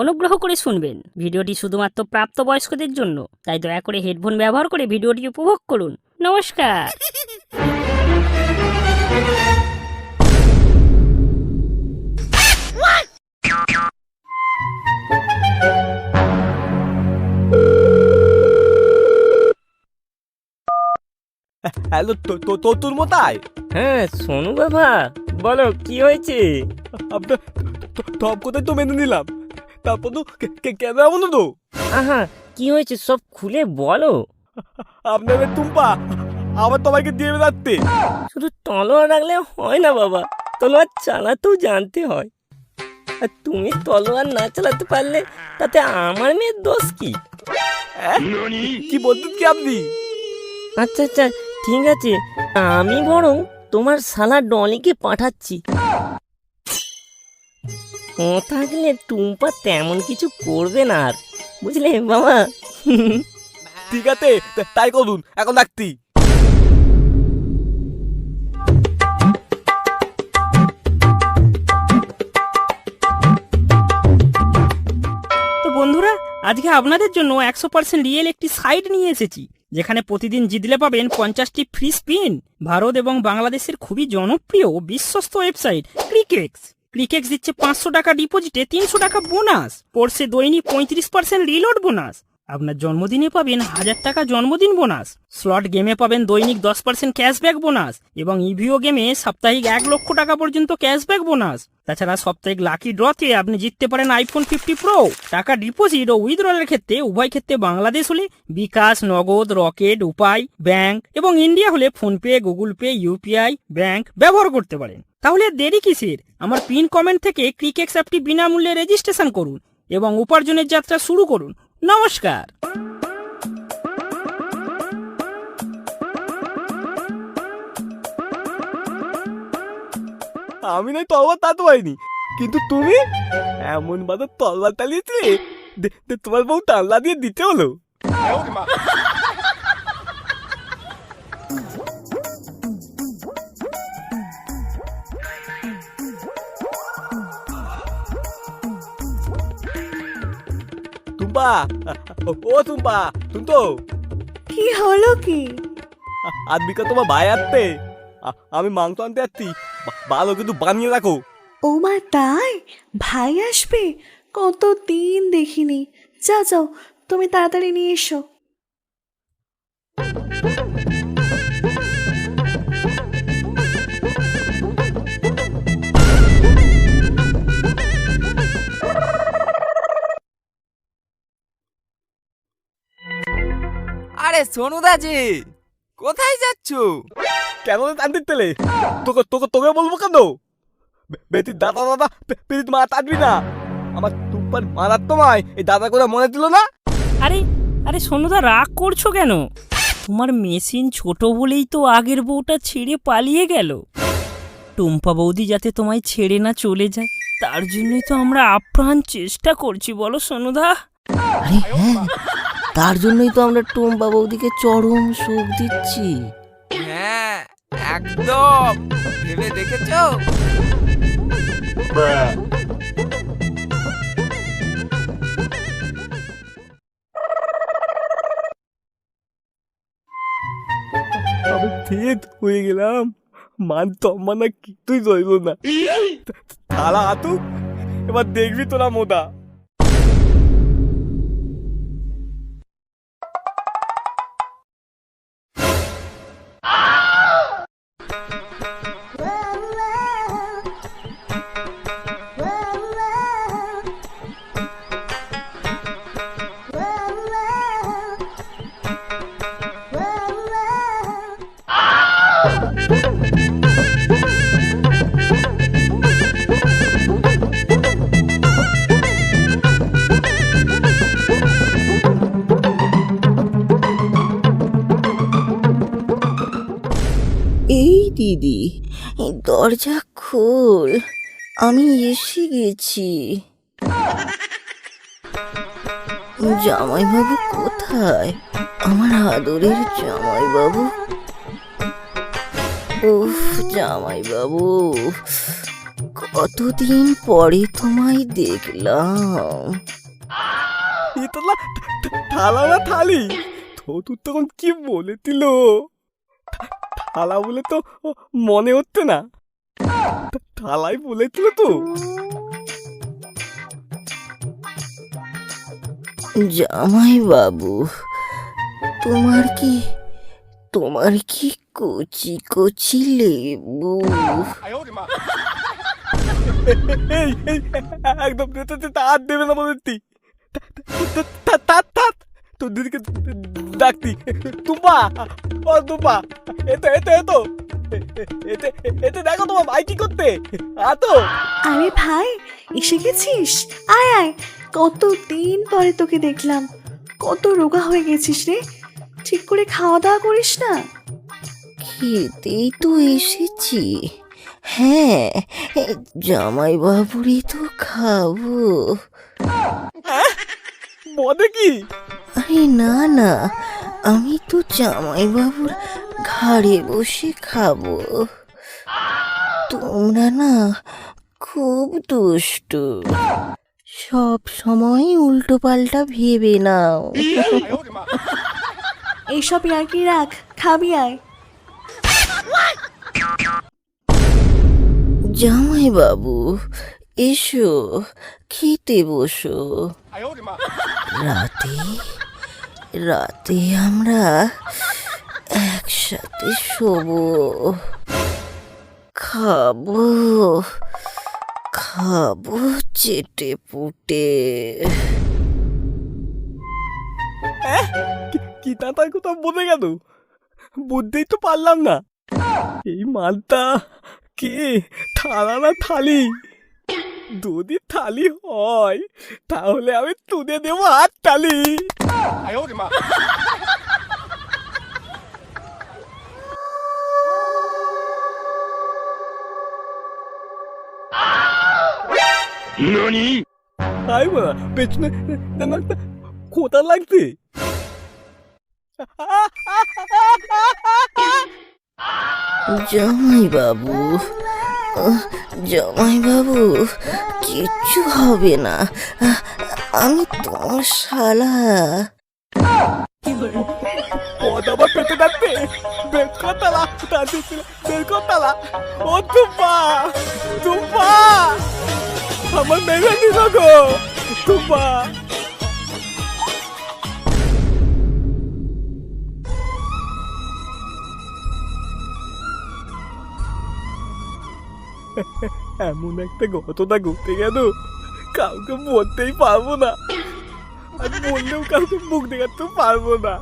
অনুগ্রহ করে শুনবেন, ভিডিওটি শুধুমাত্র প্রাপ্তবয়স্কদের জন্য, তাই দয়া করে হেডফোন ব্যবহার করে ভিডিওটি উপভোগ করুন। নমস্কার। হ্যালো, তোর মতায় হ্যাঁ সোনু বাবা, বলো কি হয়েছে? আপনার সব কথাই তো মেনে নিলাম, তারপর তো কেন এমন তো আহা, কি হয়েছে সব খুলে বলো। আপনার টুম্পা আবার তোমাকে দিয়ে বেড়াচ্ছে। শুধু তলোয়ার রাখলে হয় না বাবা, তলোয়ার চালাতেও জানতে হয়। আর তুমি তলোয়ার না চালাতে পারলে তাতে আমার মেয়ের দোষ কি? কি বলতেন কি আপনি? আচ্ছা আচ্ছা ঠিক আছে, আমি বরং তোমার শালা ডলিকে পাঠাচ্ছি। ও থাকলে টুম্পা তেমন কিছু করবে না আর, বুঝলে বাবা? ঠিক আছে, তাই করুন, এখন রাখতি। তো বন্ধুরা, আজকে আপনাদের জন্য 100% রিয়েল একটি সাইট নিয়ে এসেছি, যেখানে প্রতিদিন জিতলে পাবেন 50টি ফ্রি স্পিন। ভারত এবং বাংলাদেশের খুবই জনপ্রিয় ও বিশ্বস্ত ওয়েবসাইট ক্রিকেক্স। ক্রিকেক্স দিচ্ছে 500 টাকা ডিপোজিটে 300 টাকা বোনাস, পড়ছে দৈনিক 35% রিলোড বোনাস। আপনার জন্মদিনে পাবেন 1000 টাকা জন্মদিন বোনাস। স্লট গেমে পাবেন দৈনিক 10% ক্যাশব্যাক বোনাস এবং ইভিও গেমে সাপ্তাহিক 1 লক্ষ টাকা পর্যন্ত ক্যাশব্যাক বোনাস। তাছাড়া সাপ্তাহিক লাকি ড্রতে আপনি জিততে পারেন আইফোন 50 প্রো। টাকা ডিপোজিট ও উইথড্রলের ক্ষেত্রে উভয় ক্ষেত্রে বাংলাদেশ হলে বিকাশ, নগদ, রকেট, উপায়, ব্যাংক এবং ইন্ডিয়া হলে PhonePe, Google pay, UPI bank ব্যবহার করতে পারেন। তাহলে দেরি কিসের? আমার পিন কমেন্ট থেকে ক্রিকেক্স অ্যাপটি বিনামূল্যে রেজিস্ট্রেশন করুন এবং উপার্জনের যাত্রা শুরু করুন। নমস্কার। আমি নয় তলবার তা তো পাইনি, কিন্তু তুমি এমন ভাবে তলবার চালিয়েছিলে তোমার বউ টাল্লা দিয়ে দিতে হলো। টুম্পা, ও টুম্পা, তুমি তো কি হলো কি? আজ বিকাল তোমার ভাই আসতে, আমি মাংস আনতে যাচ্ছি, ভালো কিন্তু বানিয়ে রাখো। ও মা, তাই? ভাই আসবে? কতদিন দেখিনি। যাও যাও, তুমি তাড়াতাড়ি নিয়ে এসো। আরে সোনুদা জি, কোথায় যাচ্ছো? কেন টানতে তেলে? তোকে তোকে তোকে বলবো কেন? বেটি দাদা দাদা পেটি মা টানবি না, আমার টুম্পার মারার তোমায় এই দাদা করে মনে দিল না। আরে আরে সোনুদা, রাগ করছো কেন? তোমার মেশিন ছোট বলেই তো আগের বউটা ছেড়ে পালিয়ে গেল। টুম্পা বৌদি যাতে তোমায় ছেড়ে না চলে যায়, তার জন্যই তো আমরা আপ্রাণ চেষ্টা করছি, বলো সোনুদা? আরে হ্যাঁ, তার জন্যই তো আমরা টুম্পা বৌদিকে চরম সুখ দিচ্ছি। হ্যাঁ একদম, ভেবে দেখেছো? আমি ফেদ হয়ে গেলাম, মান সম্মানা কিছুই রইল না। তালা হাতু, এবার দেখবি তোরা মোদা। এই দিদি, এই দরজা খোল, আমি এসে গেছি। জামাইবাবু কোথায়? আমার আদরের জামাইবাবু। উফ, জামাইবাবু কতদিন পরে তোমায় দেখলাম। এটা না থালা না থালি, তো তুই তখন কি বলেছিল? থালা বলে তো মনে হচ্ছে না, থালাই বলেছিল তো। জামাই বাবু, তোমার কি কচি কচি লেবু? এই এই, একদম হাত দেবে না বলতি। তোর দিদিকে ডাকতি। তুম্পা, ও তুম্পা, এতে এতে এতো এতে এতে দেখো তোমার ভাই কি করতে। আতো আরে ভাই, এসে গেছিস? আয় আয়, কতদিন পরে তোকে দেখলাম। কত রোগা হয়ে গেছিস রে, ঠিক করে খাওয়া দাওয়া করিস না? খেতেই তো এসেছি। হ্যাঁ, জামাই বাবুরই তো খাবো। বদে কি? আরে না না, আমি তো জামাই বাবুর ঘাড়ে বসে খাবো। তোমরা না খুব দুষ্টু, সব সময় উল্টো পাল্টা ভেবে নাও। এইসব ইয়ার্কি রাখ, খাবি আয়। জামাই বাবু, এসো, খেতে বসো। রাতে আমরা একসাথে শোবো, খাবো চেটে পুটে। কি তাতার কথা বলে গেল, বুঝতেই তো পারলাম না। এই মালটা কে, থালা না থালি? যদি থালি হয় তাহলে আমি তুলে দেবো হাত তালি। হাই বলা পেছনে একটা কোথা লাগছে। জামাই বাবু, কিচ্ছু হবে না, আমি তোমার শালা। পদ আবার পেতে যাচ্ছে, বের কর তালা, বের কর তালা। ও তুম্পা, তুম্পা, আমার মেয়ে দিল গো তুম্পা। এমন একটা ঘটনা ঘটে গেল, কাউকে বলতেই পারবো না, আর বললেও কাউকে মুখ দেখাতেও পারবো না।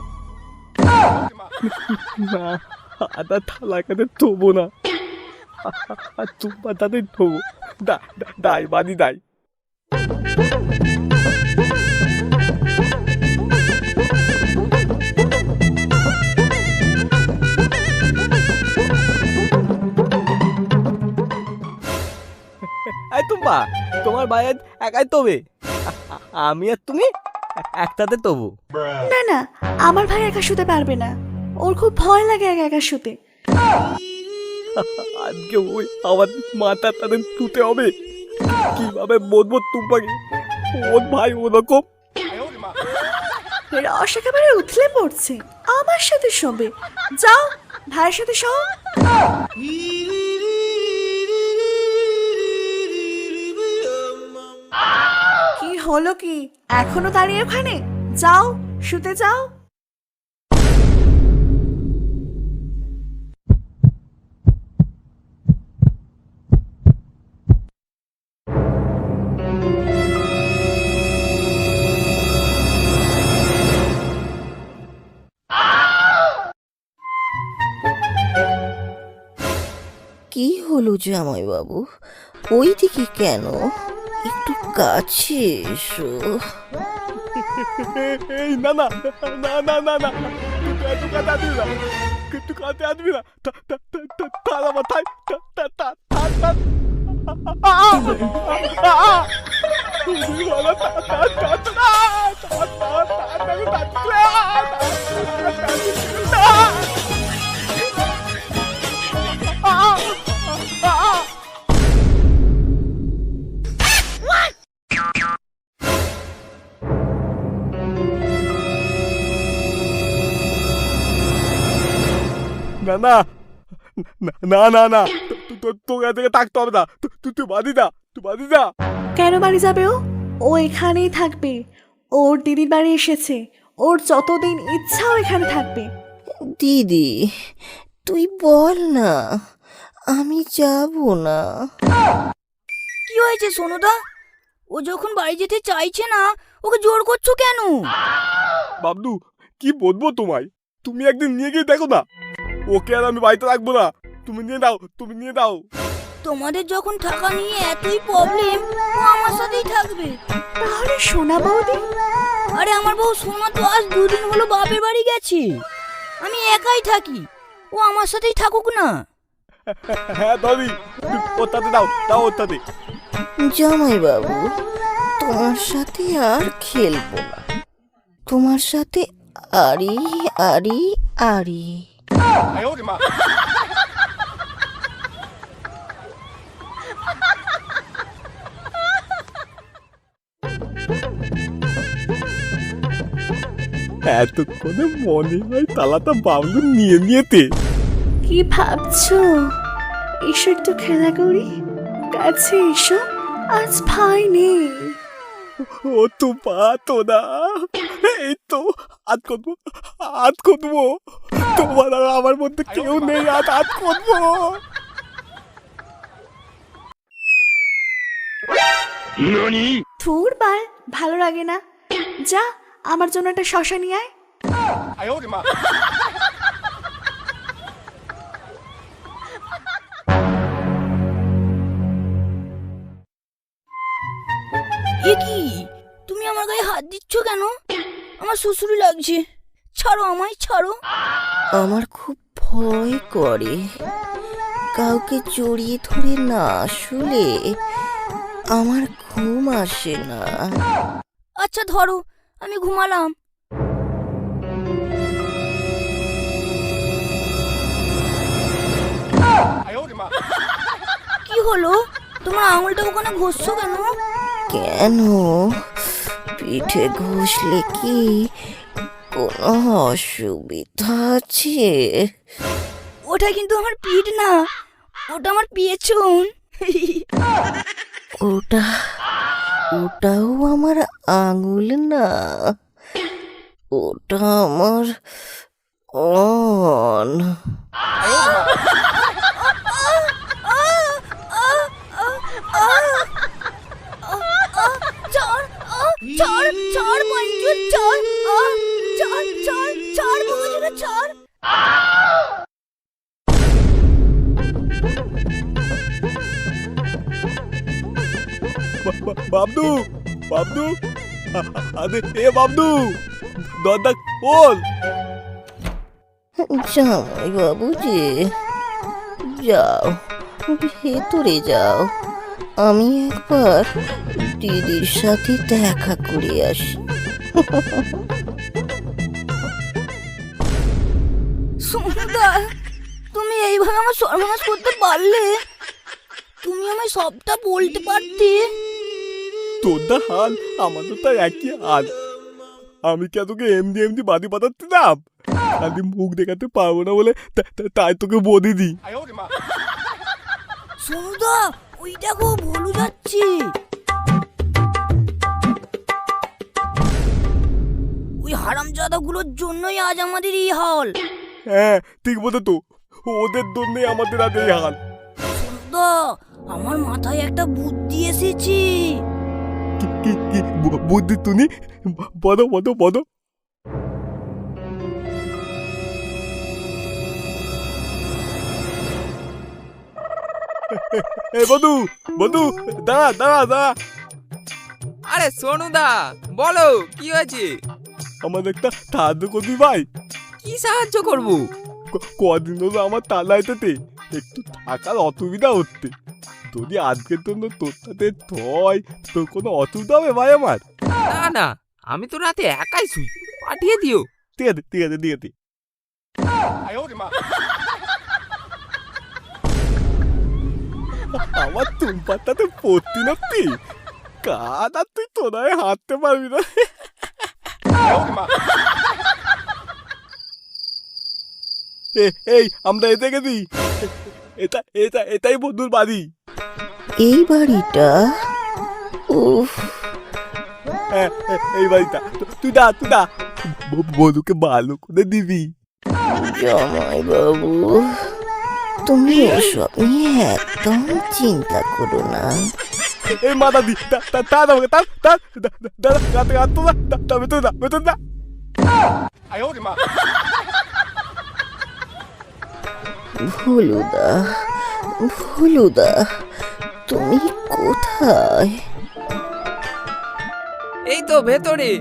না, আদা থালা কাতে থবো না, আর তুম্পা তাতে থবো। দাই বাদি দাই। এই তুম্পা, তোমার ভাই একাই তবে, আমি আর তুমি একটাতে তবু। না না, আমার ভাই একা শুতে পারবে না, ওর খুব ভয় লাগে একা একা শুতে। আজকে ওই আমার মাথা তাদের তুতে হবে, কিভাবে বলবো তুম্পাকে ওর ভাই ওরকম। রস একেবারে উথলে পড়ছে, আমার সাথে শোবে। যাও, ভাইয়ের সাথে শো। কি হলো কি, এখনো দাঁড়িয়ে ওখানে? যাও, শুতে যাও। কি হলো জামাই বাবু, ওই দিকে কেন? একটু কাছে এসো। এই না না না না না না, তুই কাছে আসবি না, তুই কাছে আসবি না, তার মাথায় না না না না না তোকে থেকে থাকতে হবে না, তুই বাদি দা, তুই বাদি দা। কেন বাড়ি যাবে ও? ও এখানেই থাকবে। ওর দিদির বাড়ি এসেছে, ওর যতদিন ইচ্ছা ও এখানে থাকবে। দিদি তুই বল না, আমি যাব না। কি হয়েছে সোনুদা? ও যখন বাড়ি যেতে চাইছে না, ওকে জোর করছো কেন? বাবলু কি বলবো তোমায়, তুমি একদিন নিয়ে গিয়ে দেখো না, ওকে আর আমি বাড়িতে রাখবো না, তুমি নিয়ে দাও, তুমি নিয়ে দাও। তোমাদের যখন টাকা নিয়ে এতই প্রবলেম, ও আমার সাথেই থাকবে। তাহলে সোনা বৌদি? আরে আমার বউ সোনা তো আজ 2 দিন হলো বাপের বাড়ি গেছে, আমি একাই থাকি, ও আমার সাথেই থাকুক না। হ্যাঁ দাদি, ওর তাতে দাও, দাও ওর তাতে। জামাই বাবু, তোমার সাথে আর খেলবো না, তোমার সাথে আরি আরি আরি। এতক্ষণে মনে হয় তালাটা বাবলু নিয়ে নিয়েতে। কি ভাবছো? এসো একটু খেলা করি, কাছে এসো, আজ ভাই নেই। ও তো পাতো না, এই তো আজ করবো, আজ করবো, তোমার আর আমার মধ্যে কেউ নেই, আজ করবো। থুর বাল, ভালো লাগে না। যা আমার জন্য একটা শশা নিয়ে আয়। এ কি, তুমি আমার গায়ে হাত দিচ্ছ কেন? আমার শ্বশুরি লাগছে, ছাড়ো আমায়, ছাড়ো। আমার খুব ভয় করে, কাউকে জড়িয়ে ধরে না শুলে আমার ঘুম আসে না। আচ্ছা ধরো, আমি ঘুমালাম। কি হলো, তোমার আঙুলটা ওখানে ঘষছো কেন? কেন, পিঠে ঘষলে কি কোনো অসুবিধা আছে? ওটা কিন্তু আমার পিঠ না, ওটা আমার পেছন। ওটা ওটাও আমার আঙুল না, ওটা আমার অন। বাবলু, বাবলু, আরে এ বাবলু, দরজা খোল। জামাই বাবু যে, যাও ভেতরে যাও, আমি একবার দিদির সাথে দেখা করে আসি। সুন্দর, তুমি এইভাবে আমার সর্বনাশ করতে পারলে? তুমি আমায় সবটা বলতে পারতে। তোর দা হাল আমাদের তো একই হাল, আমি কে তোকে এমনি এমনি বাদি বাঁধাতে দাম, খালি মুখ দেখাতে পারবো না বলে তাই তোকে বলে দিই। সুন্দর, ওইটা খুব ভুলু যাচ্ছে। ওই হারামজাদাগুলোর জন্যই আজ আমাদের এই হাল। হ্যাঁ ঠিক বলে তো, ওদের জন্যই আমাদের আজ এই হাল। সুন্দর, আমার মাথায় একটা বুদ্ধি এসেছে। কি বুদ্ধি তুমি? বলো বলো বলো। এই বধু, বধু, দাঁড়া দাঁড়া দাঁড়া। আরে সোনুদা, বলো কি হয়েছে? আমার একটা সাহায্য করবি ভাই? কি সাহায্য করবো? কদিন হলো আমার তালাইতে একটু থাকার অসুবিধা হচ্ছে, যদি আজকের জন্য তোর সাথে থয় তোর কোনো অসুবিধা হবে ভাই আমার? না না, আমি তো রাতে একাই শুই, পাঠিয়ে দিও। ঠিক আছে ঠিক আছে ঠিক আছে। আমার তুমপাতাতে পড়তি নাতি, কাদ আর তুই তোরায় হাঁটতে পারবি না। 哎呦我的妈！ বাবলু, এই আমরা এতে গেছি, এটাই বন্ধুর বাড়ি। এই বাড়িটা, উফ, হ্যাঁ, এই বাড়িটা। তুই দা বধুকে ভালো করে দিবি। জামাই বাবু, তুমি ওসব নিয়ে একদম চিন্তা করো না। এই মা দাদি দাদা ভুলুদা, ভুলুদা, তুমি কোথায়? এই তো ভেতরে,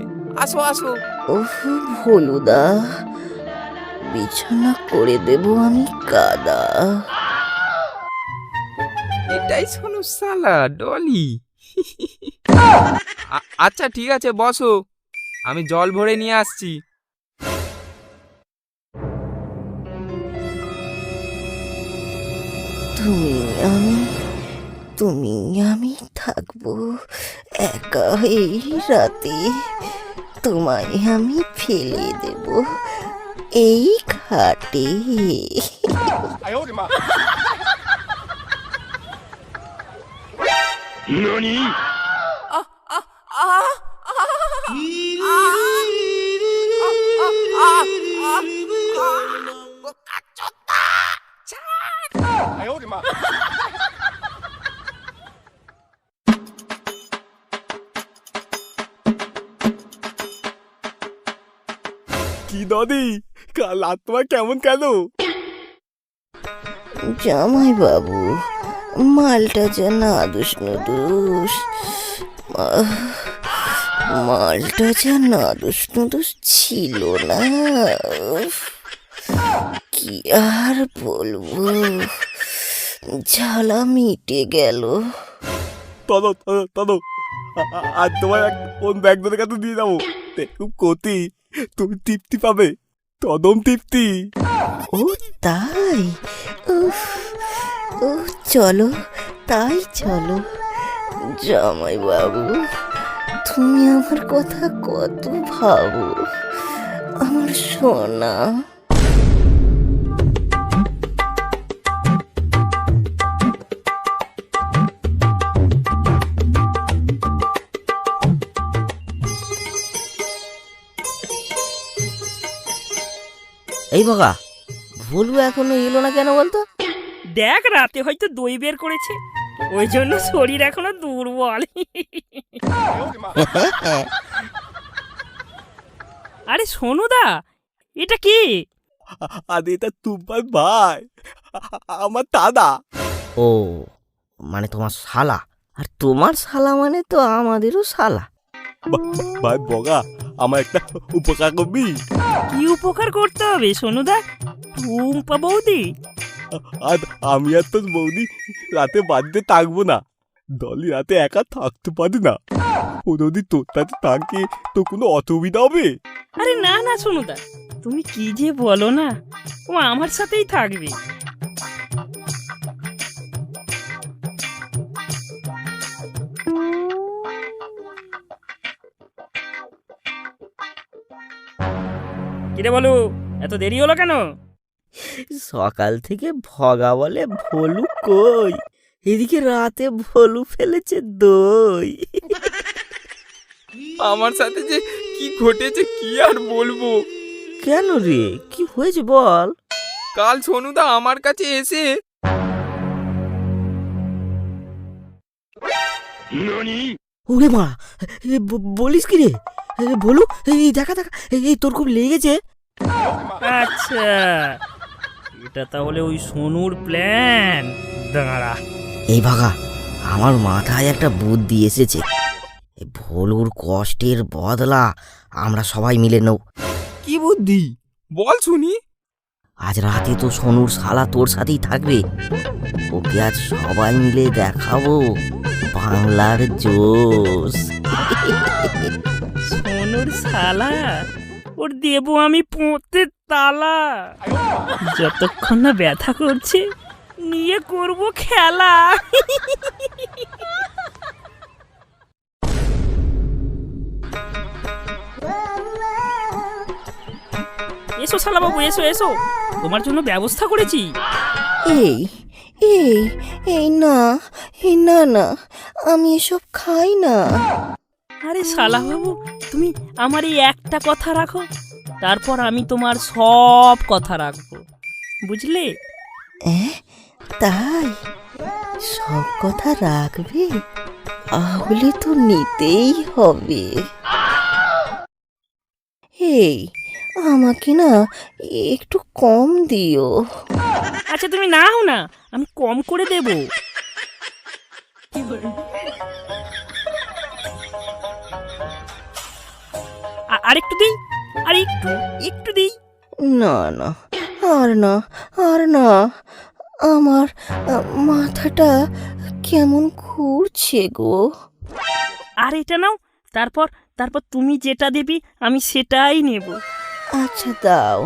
আসো আসো। ওহ ভুলুদা, বিছানা করে দেব আমি কাদা। এটাই শোনো শালা ডলি। আচ্ছা ঠিক আছে, বসো, আমি জল ভরে নিয়ে আসছি। তুমি আমি থাকবো একা এই রাতে। তোমায় আমি ফেলে দেব এই খাটে। কি দাদি, কাল রাত তোমার কেমন কেন? জামাই বাবু, মালটা যে নাদুস নুদুস, মালটা যে নাদুস নুদুস ছিল না। উফ, কি আর বলবো, ঝালা মিটে গেল। তদ আর তোমার কোন ব্যাগ ধরে কাছে দিয়ে যাবো, খুব কতি, তুমি তৃপ্তি পাবে, তদম তৃপ্তি। ও তাই? উফ, ও চলো, তাই চলো। জামাই বাবু, তুমি আমার কথা কত ভাবো, আমার সোনা। এই বাবা, ভুলু এখনো এলো না কেন বলতো? দেখ, রাতে হয়তো দই বের করেছে, ওই জন্য শরীর এখনো দুর্বল। আরে সোনুদা, এটা কি? আর এটা তোমার ভাই, আমার দাদা। ও, মানে তোমার শালা। আর তোমার শালা মানে তো আমাদেরও শালা। ভাই বগা, আমার একটা উপকার করবি? কি উপকার করতে হবে সোনুদা? টুম্পা বৌদি? আর আমি আর তোর বৌদি রাতে বাড়িতে থাকবো না, দলি রাতে একা থাকতে পারি না, ও যদি তোর সাথে থাকে তো কোনো অসুবিধা হবে? আরে না না সোনুদা, তুমি কি যে বলো না, ও আমার সাথেই থাকবে। কিরে বলো, এত দেরি হলো কেন? সকাল থেকে ভগা বলে ভোলু কই, এদিকে রাতে ভোলু ফেলেছে দই। আমার সাথে যে কি ঘটেছে কি আর বলবো। কেন রে, কি হয়েছে বল? কাল সোনুদা আমার কাছে এসে ওরে মা, বলিস কি রে? ভোলু, এই দেখা দেখা, এই তোর খুব লেগেছে। আচ্ছা, এটা তাহলে ওই সোনুর প্ল্যান। দাঁড়া, এই ভাগা, আমার মাথায় একটা বুদ্ধি এসেছে। এই ভোলুর কষ্টের বদলা আমরা সবাই মিলে নেব। কি বুদ্ধি বল শুনি। আজ রাতে তো সোনুর শালা তোর সাথেই থাকবে, ওকে আজ সবাই মিলে দেখাবো বাংলার জোশ। সোনুর শালা, ওর দেবো আমি পোঁতের তালা। যতক্ষণ না ব্যথা করছে, নিয়ে করব খেলা। এসো শালা বাবু, এসো এসো, তোমার জন্য ব্যবস্থা করেছি। এই এই এই না, এই না না, আমি এসব খাই না। আরে শালা বাবু, তুমি আমার এই একটা কথা রাখো, তারপর আমি তোমার সব কথা রাখবো, বুঝলে? তাই সব কথা রাখবে? তাহলে তো নিতেই হবে। এই আমাকে না একটু কম দিও। আচ্ছা তুমি নাও না, আমি কম করে দেব। আরেকটু দিই, আর একটু একটু দিই। না না, আর না, আর না, আমার মাথাটা কেমন ঘুরছে গো। আর এটা নাও, তারপর তারপর তুমি যেটা দেবে আমি সেটাই নেব। আচ্ছা দাও।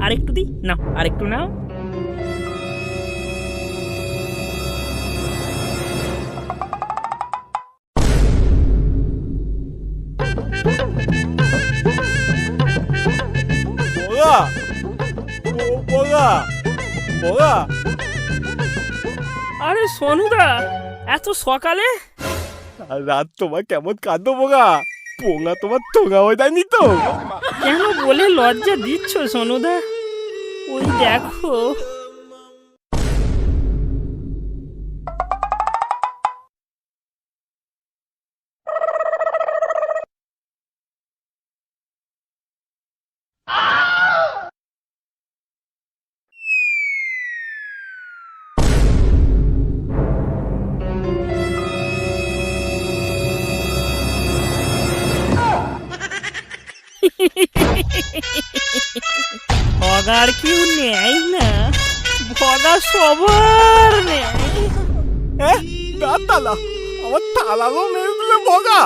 আরেকটু দিই, নাও আরেকটু নাও। বগা, বগা, বগা, আরে সোনুদা, এত সকালে? আর রাত তোমার কেমন কাঁদো বগা? পোঙা তোমার টোঙা হয়ে যায়নি তো? কেন বলে লজ্জা দিচ্ছ সোনুদা? ওই দেখো। ভগার কেউ নেয় না, ভগা সবার নেয়। হ্যাঁ, তালা আমার তালাও মেরে দিলে বগা।